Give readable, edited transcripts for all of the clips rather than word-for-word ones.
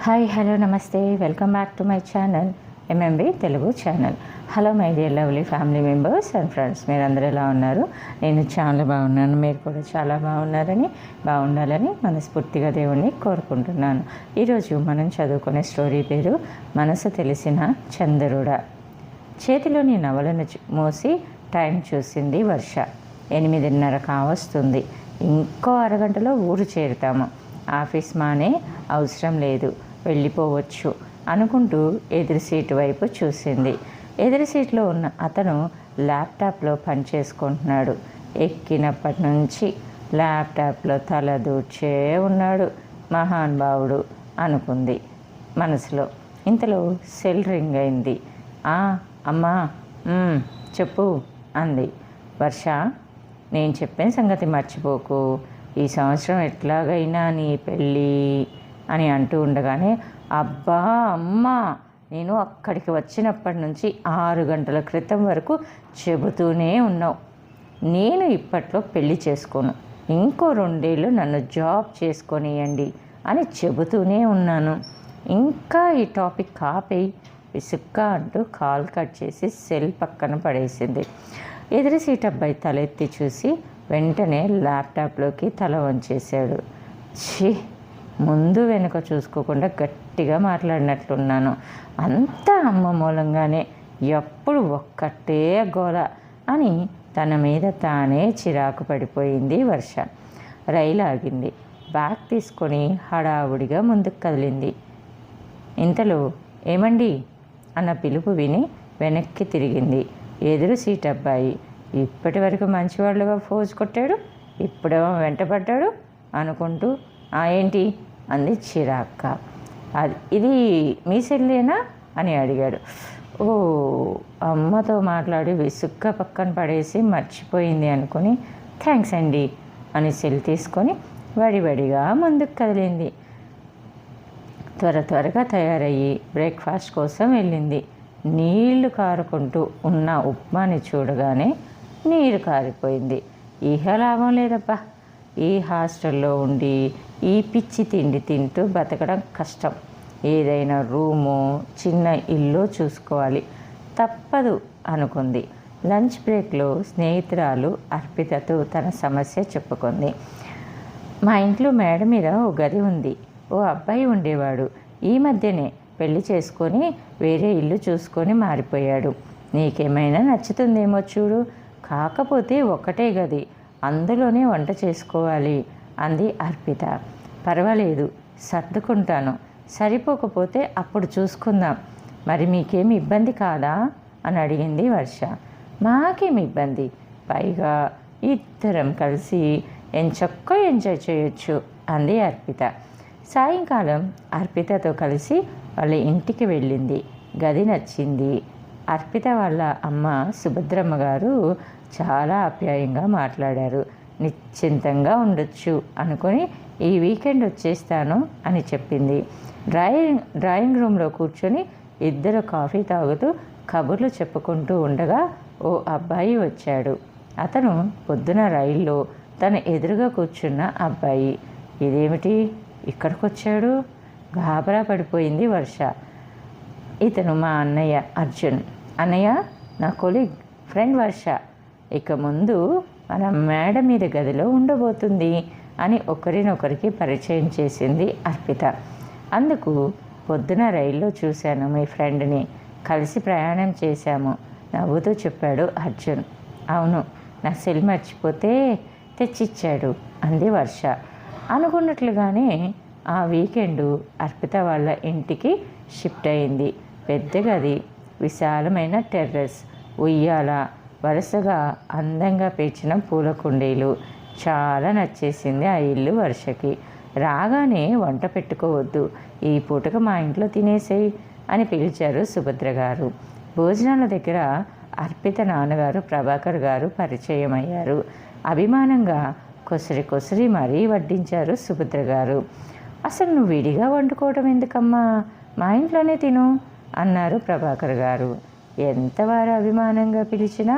Hi hello నమస్తే welcome back to my channel MMB Telugu channel. Hello my dear lovely family members and friends, మీరు అందరూ ఎలా ఉన్నారు? నేను చాలా బాగున్నాను. మీరు కూడా చాలా బాగుండాలని మనస్ఫూర్తిగా దేవుణ్ణి కోరుకుంటున్నాను. ఈరోజు మనం చదువుకునే స్టోరీ పేరు మనసు తెలిసిన చంద్రుడా. చేతిలోని నవలను మోసి టైం చూసింది వర్ష. 8:30 కావస్తుంది. ఇంకో అరగంటలో ఊరు చేరుతాము. ఆఫీస్ మానే అవసరం లేదు, వెళ్ళిపోవచ్చు అనుకుంటూ ఎదురు సీటు వైపు చూసింది. ఎదురు సీట్లో ఉన్న అతను ల్యాప్టాప్లో పనిచేసుకుంటున్నాడు. ఎక్కినప్పటి నుంచి ల్యాప్టాప్లో తల దూర్చే ఉన్నాడు మహానుభావుడు అనుకుంది మనసులో. ఇంతలో సెల్ రింగ్ అయింది. అమ్మా, చెప్పు అంది వర్ష. నేను చెప్పిన సంగతి మర్చిపోకు, ఈ సంవత్సరం ఎట్లాగైనా నీ పెళ్ళి అని అంటూ ఉండగానే, అబ్బా అమ్మా, నేను అక్కడికి వచ్చినప్పటి నుంచి 6 గంటల క్రితం వరకు చెబుతూనే ఉన్నావు, నేను ఇప్పట్లో పెళ్ళి చేసుకోను, ఇంకో 2 ఏళ్ళు నన్ను జాబ్ చేసుకొనియండి అని చెబుతూనే ఉన్నాను. ఇంకా ఈ టాపిక్ ఆపేయి విసుగ్గా అంటూ కాల్ కట్ చేసి సెల్ పక్కన పడేసింది. ఎదురు సీట్ అబ్బాయి తలెత్తి చూసి వెంటనే ల్యాప్టాప్లోకి తల వంచేశాడు. ముందు వెనుక చూసుకోకుండా గట్టిగా మాట్లాడినట్లున్నాను, అంతా అమ్మ మూలంగానే, ఎప్పుడు ఒక్కటే గోల అని తన మీద తానే చిరాకు పడిపోయింది వర్ష. రైలు ఆగింది. బ్యాగ్ తీసుకొని హడావుడిగా ముందుకు కదిలింది. ఇంతలో ఏమండి అన్న పిలుపు విని వెనక్కి తిరిగింది. ఎదురు సీట్ అబ్బాయి. ఇప్పటి వరకు మంచివాళ్ళుగా ఫోజు కొట్టాడు, ఇప్పుడేమో వెంటపడ్డాడు అనుకుంటూ ఏంటి అంది చిరాక్క. ఇది మీ సెల్లేనా అని అడిగాడు. ఓ, అమ్మతో మాట్లాడి విసుగ్గా పక్కన పడేసి మర్చిపోయింది అనుకుని థ్యాంక్స్ అండి అని సెల్ తీసుకొని వడివడిగా ముందుకు కదిలింది. త్వరగా తయారయ్యి బ్రేక్ఫాస్ట్ కోసం వెళ్ళింది. నీళ్లు కారుకుంటూ ఉన్న ఉప్మాని చూడగానే నీరు కారిపోయింది. ఇహ లాభం లేదబ్బా, ఈ హాస్టల్లో ఉండి ఈ పిచ్చి తిండి తింటూ బతకడం కష్టం. ఏదైనా రూము చిన్న ఇల్లు చూసుకోవాలి, తప్పదు అనుకుంది. లంచ్ బ్రేక్లో స్నేహితురాలు అర్పితతో తన సమస్య చెప్పుకుంది. మా ఇంట్లో మేడ మీద ఓ గది ఉంది. ఓ అబ్బాయి ఉండేవాడు. ఈ మధ్యనే పెళ్లి చేసుకొని వేరే ఇల్లు చూసుకొని మారిపోయాడు. నీకేమైనా నచ్చుతుందేమో చూడు, కాకపోతే ఒకటే గది, అందులోనే వంట చేసుకోవాలి అంది అర్పిత. పర్వాలేదు, సర్దుకుంటాను, సరిపోకపోతే అప్పుడు చూసుకుందాం. మరి మీకేమి ఇబ్బంది కాదా అని అడిగింది వర్ష. మాకేమి ఇబ్బంది, పైగా ఇద్దరం కలిసి ఎంచక్కా ఎంజాయ్ చేయొచ్చు అంది అర్పిత. సాయంకాలం అర్పితతో కలిసి వాళ్ళ ఇంటికి వెళ్ళింది. గది నచ్చింది. అర్పిత వాళ్ళ అమ్మ సుభద్రమ్మ గారు చాలా ఆప్యాయంగా మాట్లాడారు. నిశ్చింతంగా ఉండొచ్చు అనుకొని ఈ వీకెండ్ వచ్చేస్తాను అని చెప్పింది. డ్రాయింగ్ రూమ్లో కూర్చొని ఇద్దరు కాఫీ తాగుతూ కబుర్లు చెప్పుకుంటూ ఉండగా ఓ అబ్బాయి వచ్చాడు. అతను పొద్దున రైల్లో తన ఎదురుగా కూర్చున్న అబ్బాయి. ఇదేమిటి ఇక్కడికి వచ్చాడు? గాబరా పడిపోయింది వర్ష. ఇతను మా అన్నయ్య అర్జున్. అన్నయ్య, నా కొలీగ్ ఫ్రెండ్ వర్ష ఇక ముందు మన మేడ మీద గదిలో ఉండబోతుంది అని ఒకరినొకరికి పరిచయం చేసింది అర్పిత. అందుకు పొద్దున రైల్లో చూశాను మీ ఫ్రెండ్ని, కలిసి ప్రయాణం చేశాము నవ్వుతూ చెప్పాడు అర్జున్. అవును, నా సెల్ మర్చిపోతే తెచ్చిచ్చాడు అంది వర్ష. అనుకున్నట్లుగానే ఆ వీకెండు అర్పిత వాళ్ళ ఇంటికి షిఫ్ట్ అయింది. పెద్ద గది, విశాలమైన టెర్రస్, ఉయ్యాల, వరుసగా అందంగా పేర్చిన పూల కుండీలు. చాలా నచ్చేసింది ఆ ఇల్లు వర్షకి. రాగానే వంట పెట్టుకోవద్దు, ఈ పూటకు మా ఇంట్లో తినేసేయి అని పిలిచారు సుభద్ర గారు. భోజనాల దగ్గర అర్పిత నాన్నగారు ప్రభాకర్ గారు పరిచయం అయ్యారు. అభిమానంగా కొసరి మరీ వడ్డించారు సుభద్ర గారు. అసలు నువ్వు విడిగా వండుకోవడం ఎందుకమ్మా, మా ఇంట్లోనే తిను అన్నారు ప్రభాకర్ గారు. ఎంతవారు అభిమానంగా పిలిచినా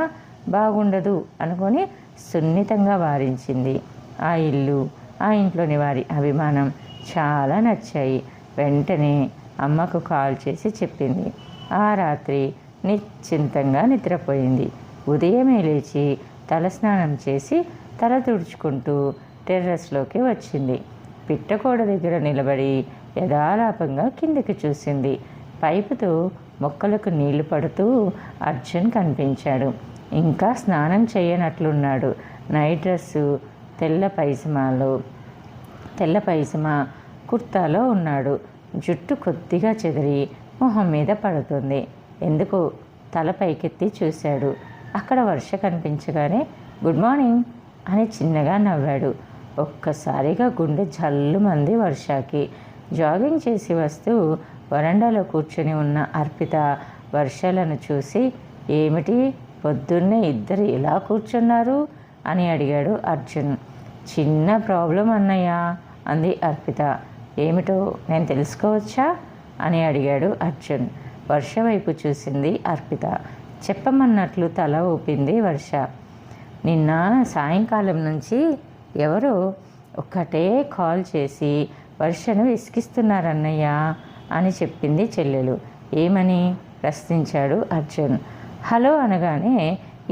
బాగుండదు అనుకొని సున్నితంగా వారించింది. ఆ ఇల్లు, ఆ ఇంట్లోని వారి అభిమానం చాలా నచ్చాయి. వెంటనే అమ్మకు కాల్ చేసి చెప్పింది. ఆ రాత్రి నిశ్చింతంగా నిద్రపోయింది. ఉదయమే లేచి తలస్నానం చేసి తల తుడుచుకుంటూ టెర్రస్లోకి వచ్చింది. పిట్టకోడ దగ్గర నిలబడి యథాలాపంగా కిందికి చూసింది. పైపుతో మొక్కలకు నీళ్లు పడుతూ అర్జున్ కనిపించాడు. ఇంకా స్నానం చేయనట్లున్నాడు. నైట్ డ్రెస్సు, తెల్ల పైజమా కుర్తాలో ఉన్నాడు. జుట్టు కొద్దిగా చెదిరి మొహం మీద పడుతుంది. ఎందుకు తల పైకెత్తి చూశాడు. అక్కడ వర్ష కనిపించగానే గుడ్ మార్నింగ్ అని చిన్నగా నవ్వాడు. ఒక్కసారిగా గుండె జల్లుమంది వర్షకి. జాగింగ్ చేసి వస్తూ వరండాలో కూర్చొని ఉన్న అర్పిత వర్షలను చూసి, ఏమిటి పొద్దున్నే ఇద్దరు ఇలా కూర్చున్నారు అని అడిగాడు అర్జున్. చిన్న ప్రాబ్లం అన్నయ్య అంది అర్పిత. ఏమిటో నేను తెలుసుకోవచ్చా అని అడిగాడు అర్జున్. వర్ష వైపు చూసింది అర్పిత. చెప్పమన్నట్లు తల ఊపింది వర్ష. నిన్న సాయంకాలం నుంచి ఎవరో ఒక్కటే కాల్ చేసి వర్షను విసిగిస్తున్నారన్నయ్య అని చెప్పింది చెల్లెలు. ఏమని ప్రశ్నించాడు అర్జున్. హలో అనగానే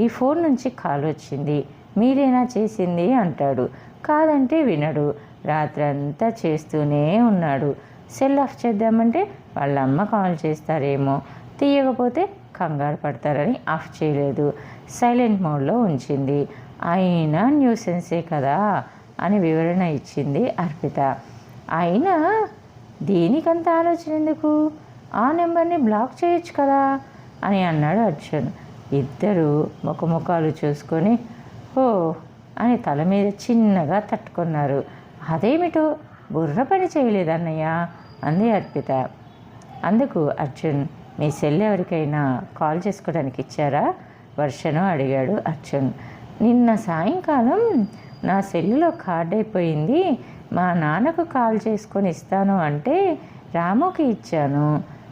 ఈ ఫోన్ నుంచి కాల్ వచ్చింది, మీరేనా చేసింది అంటాడు. కాదంటే వినడు. రాత్రంతా చేస్తూనే ఉన్నాడు. సెల్ ఆఫ్ చేద్దామంటే వాళ్ళ అమ్మ కాల్ చేస్తారేమో, తీయకపోతే కంగారు పడతారని ఆఫ్ చేయలేదు. సైలెంట్ మోడ్లో ఉంచింది. అయినా న్యూసెన్సే కదా అని వివరణ ఇచ్చింది అర్పిత. అయినా దీనికంత ఆలోచన ఎందుకు? ఆ నెంబర్ని బ్లాక్ చేయొచ్చు కదా అని అన్నాడు అర్జున్. ఇద్దరు ముఖముఖాలు చూసుకొని ఓ అని తల మీద చిన్నగా తట్టుకున్నారు. అదేమిటో బుర్ర పని చేయలేదన్నయ్య అంది అర్పిత. అందుకు అర్జున్, మీ సెల్ ఎవరికైనా కాల్ చేసుకోవడానికి ఇచ్చారా వర్షను అడిగాడు అర్జున్. నిన్న సాయంకాలం నా సెల్లులో కార్డ్ అయిపోయింది, మా నాన్నకు కాల్ చేసుకొని ఇస్తాను అంటే రాముకి ఇచ్చాను.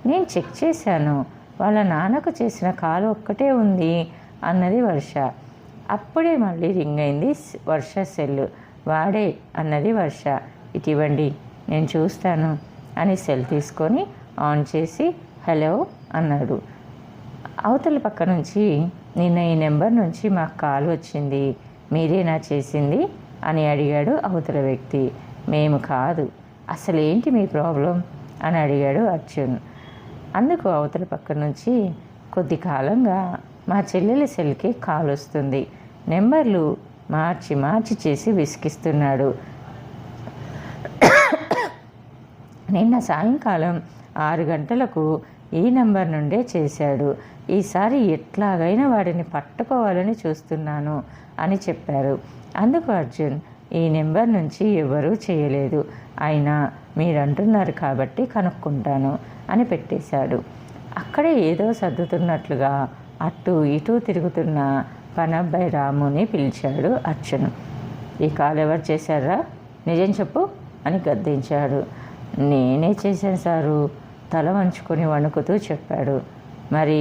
నేను చెక్ చేశాను, వాళ్ళ నాన్నకు చేసిన కాల్ ఒక్కటే ఉంది అన్నది వర్ష. అప్పుడే మళ్ళీ రింగ్ అయింది వర్ష సెల్లు. వాడే అన్నది వర్ష. ఇటివ్వండి నేను చూస్తాను అని సెల్ తీసుకొని ఆన్ చేసి హలో అన్నాడు. అవతల పక్క నుంచి నిన్న ఈ నెంబర్ నుంచి మాకు కాల్ వచ్చింది, మీరేనా చేసింది అని అడిగాడు అవతల వ్యక్తి. మేము కాదు, అసలు ఏంటి మీ ప్రాబ్లం అని అడిగాడు అర్జున్. అందుకు అవతల పక్క నుంచి కొద్ది కాలంగా మా చెల్లెలి సెల్కి కాల్ వస్తుంది, నెంబర్లు మార్చి చేసి విసిగిస్తున్నాడు. నిన్న సాయంకాలం 6 గంటలకు ఈ నెంబర్ నుండే చేశాడు. ఈసారి ఎట్లాగైనా వాడిని పట్టుకోవాలని చూస్తున్నాను అని చెప్పారు. అందుకు అర్జున్, ఈ నెంబర్ నుంచి ఎవరూ చేయలేదు, అయినా మీరంటున్నారు కాబట్టి కనుక్కుంటాను అని పెట్టేశాడు. అక్కడే ఏదో సర్దుతున్నట్లుగా అటు ఇటు తిరుగుతున్న పనబ్బాయి రాముని పిలిచాడు అర్జున్. ఈ కాల్ ఎవరు చేశారా, నిజం చెప్పు అని గద్దించాడు. నేనే చేశాను సారు, తల వంచుకొని వణుకుతూ చెప్పాడు. మరి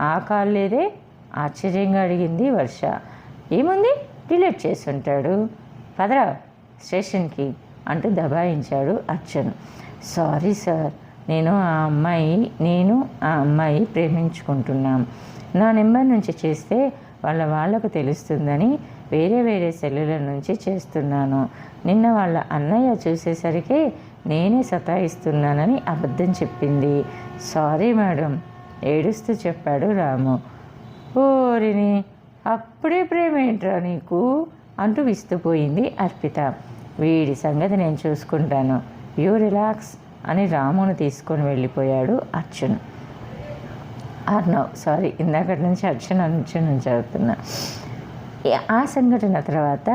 ఆ కాల్ లేదే ఆశ్చర్యంగా అడిగింది వర్ష. ఏముంది, డిలీట్ చేసి ఉంటాడు, పదరా స్టేషన్కి అంటూ దబాయించాడు అర్జున్. సారీ సార్, నేను ఆ అమ్మాయి ప్రేమించుకుంటున్నాం. నా నెంబర్ నుంచి చేస్తే వాళ్ళకు తెలుస్తుందని వేరే సెల్లుల నుంచి చేస్తున్నాను. నిన్న వాళ్ళ అన్నయ్య చూసేసరికి నేనే సతాయిస్తున్నానని అబద్ధం చెప్పింది. సారీ మేడం ఏడుస్తూ చెప్పాడు రాము. ఓరిని, అప్పుడే ప్రేమేంట్రా నీకు అంటూ విస్తుపోయింది అర్పిత. వీడి సంగతి నేను చూసుకుంటాను, యూ రిలాక్స్ అని రామును తీసుకొని వెళ్ళిపోయాడు అర్జున్. ఇందాకటి నుంచి అర్జున్ చదువుతున్నా. ఆ సంఘటన తర్వాత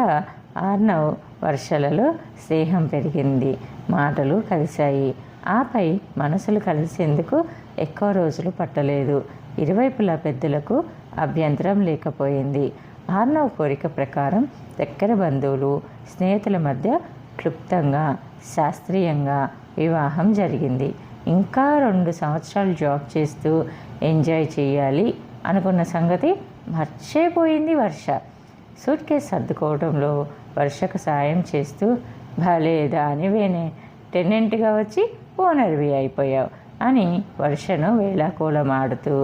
ఆర్నవ్ వర్షలలో స్నేహం పెరిగింది, మాటలు కలిశాయి. ఆపై మనసులు కలిసేందుకు ఎక్కువ రోజులు పట్టలేదు. ఇరువైపులా పెద్దలకు అభ్యంతరం లేకపోయింది. ఆర్నవ్ కోరిక ప్రకారం దగ్గర బంధువులు, స్నేహితుల మధ్య క్లుప్తంగా శాస్త్రీయంగా వివాహం జరిగింది. ఇంకా 2 సంవత్సరాలు జాబ్ చేస్తూ ఎంజాయ్ చేయాలి అనుకున్న సంగతి మర్చిపోయింది వర్ష. సూట్ కేసు సర్దుకోవడంలో వర్షకు సాయం చేస్తూ భలే దానివేనే, టెనెంట్గా వచ్చి ఓనర్వి అయిపోయావు అని వర్షను వేళాకోళం ఆడుతూ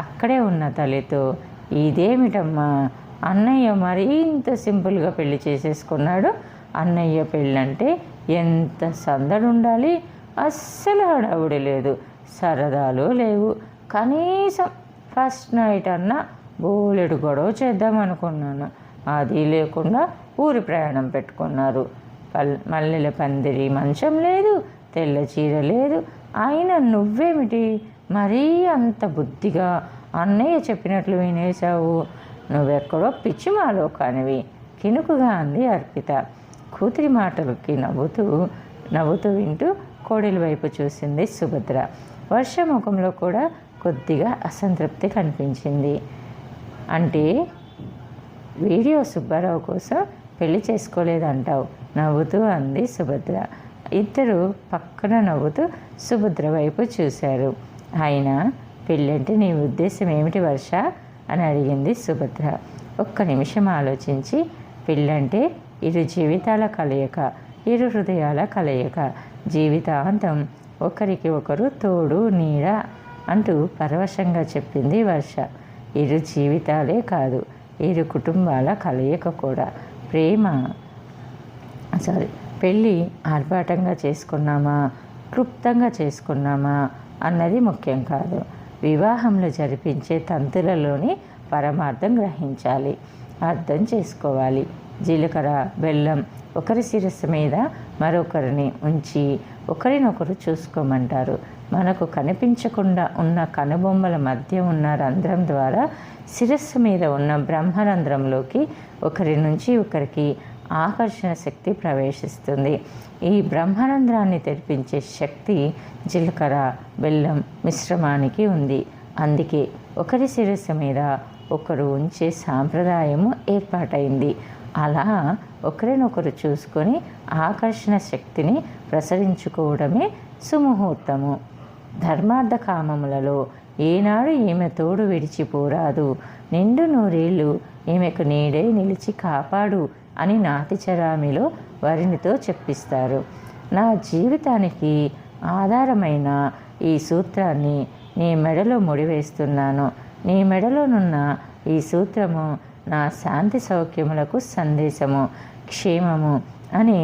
అక్కడే ఉన్న తల్లితో, ఇదేమిటమ్మా, అన్నయ్య మరీ ఇంత సింపుల్గా పెళ్లి చేసేసుకున్నాడు. అన్నయ్య పెళ్ళంటే ఎంత సందడి ఉండాలి, అస్సలు హడావుడి లేదు, సరదాలు లేవు, కనీసం ఫస్ట్ నైట్ అన్నా బోలెడు గొడవ చేద్దామనుకున్నాను, అది లేకుండా ఊరి ప్రయాణం పెట్టుకున్నారు. మల్లెల పందిరి మంచం లేదు, తెల్ల చీర లేదు. అయినా నువ్వేమిటి మరీ అంత బుద్ధిగా అన్నయ్య చెప్పినట్లు వినేశావు, నువ్వెక్కడో పిచ్చిమాలో కానివి కినుకుగా అంది అర్పిత. కూతురి మాటలకి నవ్వుతూ వింటూ కోడలి వైపు చూసింది సుభద్ర. వర్ష ముఖంలో కూడా కొద్దిగా అసంతృప్తి కనిపించింది. అంటే వీడియో సుబ్బారావు కోసం పెళ్లి చేసుకోలేదంటావు, నవ్వుతూ అంది సుభద్ర. ఇద్దరు పక్కన నవ్వుతూ సుభద్ర వైపు చూశారు. అయినా పెళ్ళంటే నీ ఉద్దేశం ఏమిటి వర్ష అని అడిగింది సుభద్ర. ఒక్క నిమిషం ఆలోచించి, పెళ్ళంటే ఇరు జీవితాల కలయిక, ఇరు హృదయాల కలయిక, జీవితాంతం ఒకరికి ఒకరు తోడు నీడ అంటూ పరవశంగా చెప్పింది వర్ష. ఇరు జీవితాలే కాదు, ఇరు కుటుంబాల కలయిక కూడా. పెళ్ళి ఆర్భాటంగా చేసుకున్నామా, క్లుప్తంగా చేసుకున్నామా అన్నది ముఖ్యం కాదు. వివాహంలో జరిపించే తంతులలోని పరమార్థం గ్రహించాలి, అర్థం చేసుకోవాలి. జీలకర్ర బెల్లం ఒకరి శిరస్సు మీద మరొకరిని ఉంచి ఒకరినొకరు చూసుకోమంటారు. మనకు కనిపించకుండా ఉన్న కనుబొమ్మల మధ్య ఉన్న రంధ్రం ద్వారా శిరస్సు మీద ఉన్న బ్రహ్మరంధ్రంలోకి ఒకరి నుంచి ఒకరికి ఆకర్షణ శక్తి ప్రవేశిస్తుంది. ఈ బ్రహ్మరంధ్రాన్ని తెరిపించే శక్తి జీలకర్ర బెల్లం మిశ్రమానికి ఉంది. అందుకే ఒకరి శిరస్సు మీద ఒకరు ఉంచే సాంప్రదాయము ఏర్పాటైంది. అలా ఒకరినొకరు చూసుకొని ఆకర్షణ శక్తిని ప్రసరించుకోవడమే సుముహూర్తము. ధర్మార్థ కామములలో ఏనాడు ఈమె తోడు విడిచిపోరాదు, నిండు నూరేళ్ళు ఈమెకు నీడే నిలిచి కాపాడు అని నాతిచరామిలో వరినితో చెప్పిస్తారు. నా జీవితానికి ఆధారమైన ఈ సూత్రాన్ని నీ మెడలో ముడివేస్తున్నాను. నీ మెడలోనున్న ఈ సూత్రము నా శాంతి సౌఖ్యములకు సందేశము, క్షేమము అని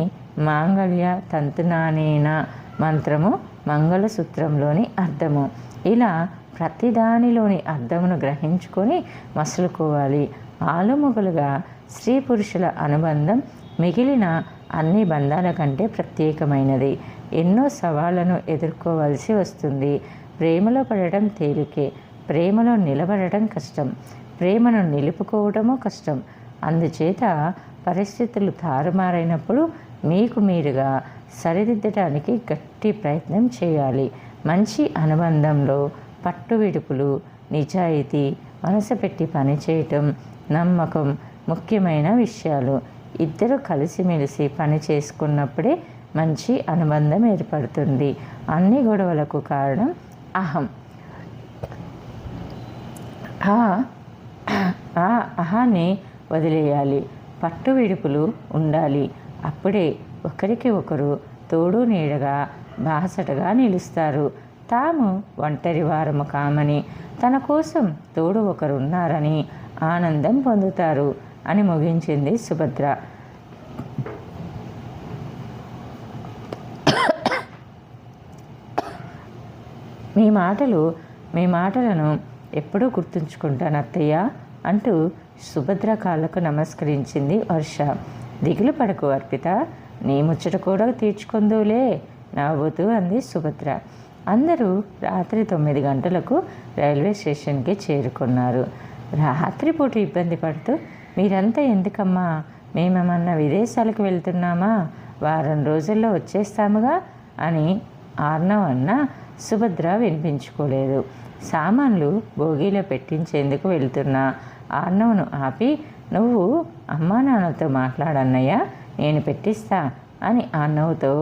మాంగళ్య తంతునానేన మంత్రము మంగళసూత్రంలోని అర్థము. ఇలా ప్రతిదానిలోని అర్థమును గ్రహించుకొని మసులుకోవాలి. ఆలుమొగలుగా స్త్రీ పురుషుల అనుబంధం మిగిలిన అన్ని బంధాల కంటే ప్రత్యేకమైనది. ఎన్నో సవాళ్లను ఎదుర్కోవలసి వస్తుంది. ప్రేమలో పడటం తేలికే, ప్రేమలో నిలబడటం కష్టం, ప్రేమను నిలుపుకోవడము కష్టం. అందుచేత పరిస్థితులు తారుమారైనప్పుడు మీకు మీరుగా సరిదిద్దడానికి గట్టి ప్రయత్నం చేయాలి. మంచి అనుబంధంలో పట్టు విడుపులు, నిజాయితీ, మనసు పెట్టి పనిచేయటం, నమ్మకం ముఖ్యమైన విషయాలు. ఇద్దరు కలిసిమెలిసి పని చేసుకున్నప్పుడే మంచి అనుబంధం ఏర్పడుతుంది. అన్ని గొడవలకు కారణం అహం. ఆ అహాన్ని వదిలేయాలి. పట్టు విడుపులు ఉండాలి. అప్పుడే ఒకరికి ఒకరు తోడు నీడగా బాసటగా నిలుస్తారు. తాము ఒంటరి వారము కామని, తన కోసం తోడు ఒకరు ఉన్నారని ఆనందం పొందుతారు అని ముగించింది సుభద్ర. మీ మాటలను ఎప్పుడూ గుర్తుంచుకుంటాను అత్తయ్య అంటూ సుభద్ర కాళ్ళకు నమస్కరించింది వర్ష. దిగులు పడకు అర్పిత, నీ ముచ్చట కూడా తీర్చుకుందులే నవ్వుతూ అంది సుభద్ర. అందరూ రాత్రి 9 గంటలకు రైల్వే స్టేషన్కి చేరుకున్నారు. రాత్రిపూట ఇబ్బంది పడుతూ మీరంతా ఎందుకమ్మా, మేమేమన్నా విదేశాలకు వెళ్తున్నామా, వారం రోజుల్లో వచ్చేస్తాముగా అని ఆర్నవ్ అన్నా సుభద్ర వినిపించుకోలేదు. సామాన్లు బోగీలో పెట్టించేందుకు వెళ్తున్న ఆర్నవ్ను ఆపి, నువ్వు అమ్మా నాన్నతో మాట్లాడన్నయ్యా, నేను పెట్టిస్తా అని ఆర్నవ్తో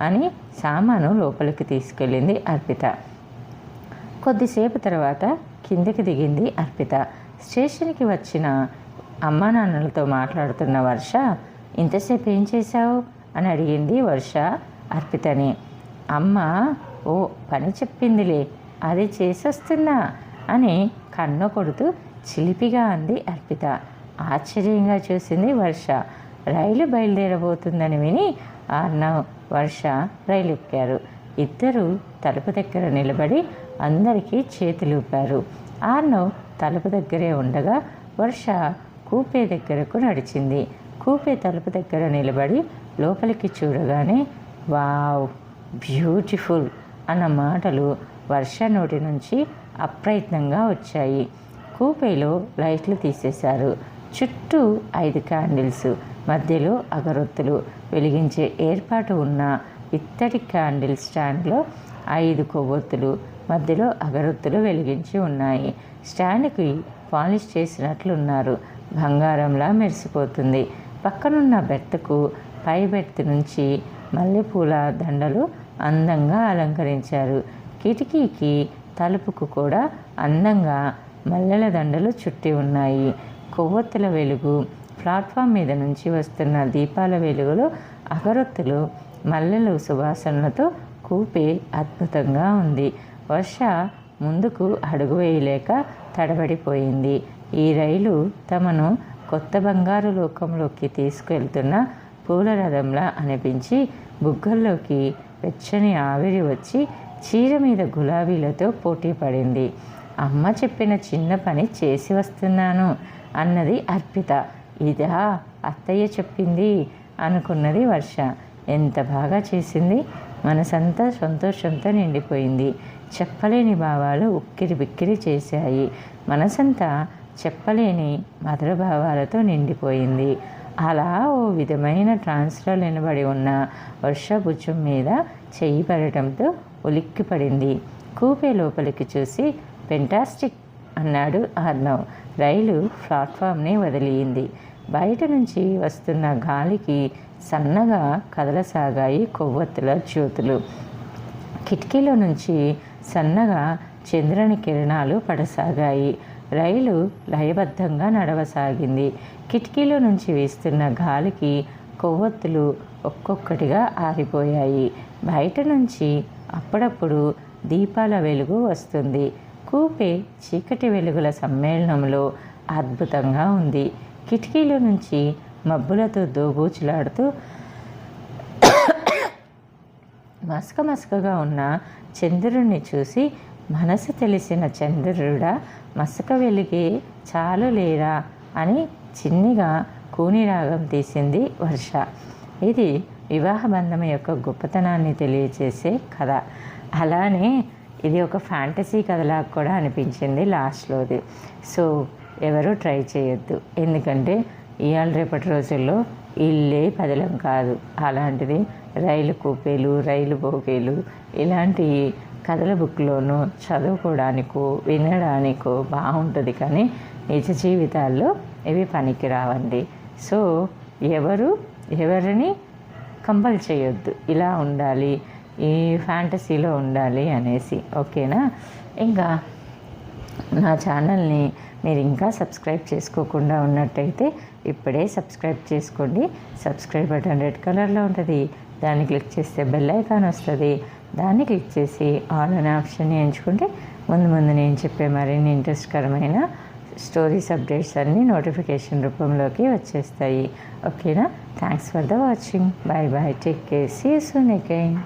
అని సామాను లోపలికి తీసుకెళ్ళింది అర్పిత. కొద్దిసేపు తర్వాత కిందకి దిగింది అర్పిత. స్టేషన్కి వచ్చిన అమ్మా నాన్నలతో మాట్లాడుతున్న వర్ష, ఇంతసేపు ఏం చేశావు అని అడిగింది వర్ష అర్పితని. అమ్మ ఓ పని చెప్పిందిలే, అది చేసొస్తున్నా అని కన్ను కొడుతూ చిలిపిగా అంది అర్పిత. ఆశ్చర్యంగా చూసింది వర్ష. రైలు బయలుదేరబోతుందని విని ఆర్నవ్, వర్ష రైలు ఎక్కారు. ఇద్దరు తలుపు దగ్గర నిలబడి అందరికీ చేతులూపారు. ఆర్నవ్ తలుపు దగ్గరే ఉండగా వర్ష కూపే దగ్గరకు నడిచింది. కూపే తలుపు దగ్గర నిలబడి లోపలికి చూడగానే వావ్, బ్యూటిఫుల్ అన్న మాటలు వర్ష నోటి నుంచి అప్రయత్నంగా వచ్చాయి. కూపేలో లైట్లు తీసేశారు. చుట్టూ 5 క్యాండిల్స్, మధ్యలో అగరొత్తులు వెలిగించే ఏర్పాటు ఉన్న ఇత్తడి క్యాండిల్ స్టాండ్లో 5 కొవ్వొత్తులు, మధ్యలో అగరొత్తులు వెలిగించి ఉన్నాయి. స్టాండ్కి పాలిష్ చేసినట్లున్నారు. బంగారంలా మెరిసిపోతుంది. పక్కనున్న బెర్త్కు పై బెర్త్ నుంచి మల్లెపూల దండలు అందంగా అలంకరించారు. కిటికీకి తలుపుకు కూడా అందంగా మల్లెల దండలు చుట్టి ఉన్నాయి. కొవ్వొత్తుల వెలుగు, ప్లాట్ఫామ్ మీద నుంచి వస్తున్న దీపాల వెలుగులో అగరొత్తులు, మల్లెలు సువాసనలతో కూపే అద్భుతంగా ఉంది. వర్ష ముందుకు అడుగు వేయలేక తడబడిపోయింది. ఈ రైలు తమను కొత్త బంగారు లోకంలోకి తీసుకెళ్తున్న పూల రథంలా అనిపించి బుగ్గల్లోకి వెచ్చని ఆవిరి వచ్చి చీర మీద గులాబీలతో పోటీ పడింది. అమ్మ చెప్పిన చిన్న పని చేసి వస్తున్నాను అన్నది అర్పిత. ఇదా అత్తయ్య చెప్పింది అనుకున్నది వర్ష. ఎంత బాగా చేసింది. మనసంతా సంతోషంతో నిండిపోయింది. చెప్పలేని భావాలు ఉక్కిరి బిక్కిరి చేశాయి. మనసంతా చెప్పలేని మధుర భావాలతో నిండిపోయింది. అలా ఓ విధమైన ట్రాన్స్లో నిలబడి ఉన్న వర్ష భుజం మీద చెయ్యి పడటంతో ఉలిక్కిపడింది. కూపే లోపలికి చూసి ఫెంటాస్టిక్ అన్నాడు ఆర్నవ్. రైలు ప్లాట్ఫామ్ని వదిలింది. బయట నుంచి వస్తున్న గాలికి సన్నగా కదలసాగాయి కొవ్వొత్తుల జ్యోతులు. కిటికీలో నుంచి సన్నగా చంద్రుని కిరణాలు పడసాగాయి. రైలు లయబద్ధంగా నడవసాగింది. కిటికీలో నుంచి వీస్తున్న గాలికి కొవ్వొత్తులు ఒక్కొక్కటిగా ఆరిపోయాయి. బయట నుంచి అప్పుడప్పుడు దీపాల వెలుగు వస్తుంది. కూపే చీకటి వెలుగుల సమ్మేళనంలో అద్భుతంగా ఉంది. కిటికీలో నుంచి మబ్బులతో దోబూచులాడుతూ మసకగా ఉన్న చంద్రుడిని చూసి మనసు తెలిసిన చంద్రుడా మసక వెలిగే చాలు లేరా అని చిన్నిగా కూని రాగం తీసింది వర్ష. ఇది వివాహ బంధం యొక్క గొప్పతనాన్ని తెలియచేసే కథ. అలానే ఇది ఒక ఫ్యాంటసీ కథలా కూడా అనిపించింది లాస్ట్లోది. సో ఎవరు ట్రై చేయొద్దు. ఎందుకంటే ఇవాళ రేపటి రోజుల్లో ఇల్లే పదిలం కాదు. అలాంటిది రైలు కూపేలు, రైలు బోగీలు ఇలాంటి కథల బుక్లోనూ చదువుకోవడానికో వినడానికో బాగుంటుంది, కానీ నిజ జీవితాల్లో ఇవి పనికి రావండి. సో ఎవరిని కంపల్ చేయొద్దు ఇలా ఉండాలి, ఈ ఫ్యాంటసీలో ఉండాలి అనేసి. ఓకేనా? ఇంకా నా ఛానల్ని మీరు ఇంకా సబ్స్క్రైబ్ చేసుకోకుండా ఉన్నట్టయితే ఇప్పుడే సబ్స్క్రైబ్ చేసుకోండి. సబ్స్క్రైబ్ బటన్ రెడ్ కలర్లో ఉంటుంది. దాన్ని క్లిక్ చేస్తే బెల్ ఐకాన్ వస్తుంది. దాన్ని క్లిక్ చేసి ఆల్ అనే ఆప్షన్ని ఎంచుకుంటే ముందు నేను చెప్పే మరిన్ని ఇంట్రెస్ట్కరమైన స్టోరీస్ అప్డేట్స్ అన్నీ నోటిఫికేషన్ రూపంలోకి వచ్చేస్తాయి. ఓకేనా? Thanks for the watching. Bye bye. Take care. See you soon again.